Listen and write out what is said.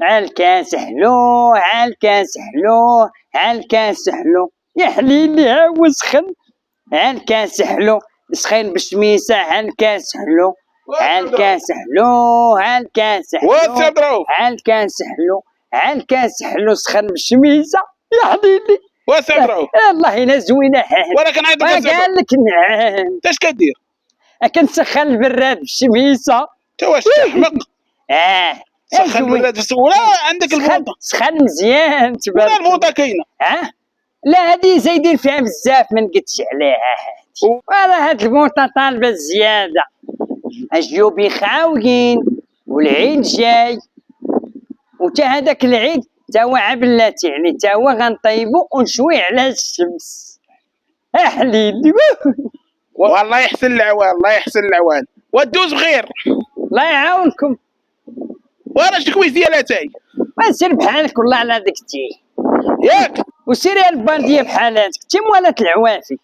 عالكاس حلو عالكاس حلو عالكاس حلو يا حليلي ها هو سخن. عالكاس حلو سخين بالشميسة. عالكاس حلو عالكاس حلو عالكاس حلو عالكاس حلو عالكاس حلو سخن بالشميسة يا حليلي. واسع الله يلا زوينة. ولكن عيطك قال لك نعم. اش كدير؟ كنسخن البراد بالشميسة. انت واش تحمق؟ سخن البراد في ولا عندك البوطة؟ سخن مزيان تبارك. ولا البوطة كاينة؟ لا هادي زايدين فيها بزاف ما نقدش عليها هادي. وراه هاد البوطة طالبة زيادة. الجيوبي خاويين والعيد جاي وتا هداك العيد تا هو عبلات يعني تا هو غنطيبو ونشويه على الشمس. حليلي. والله يحسن العوان الله يحسن العوان ودوز بخير. الله يعاونكم. وانا شكوي ديالاتاي ما سير بحالك والله على داك التيه ياك وسيري البارديه بحال هادك تي موالات العوافي.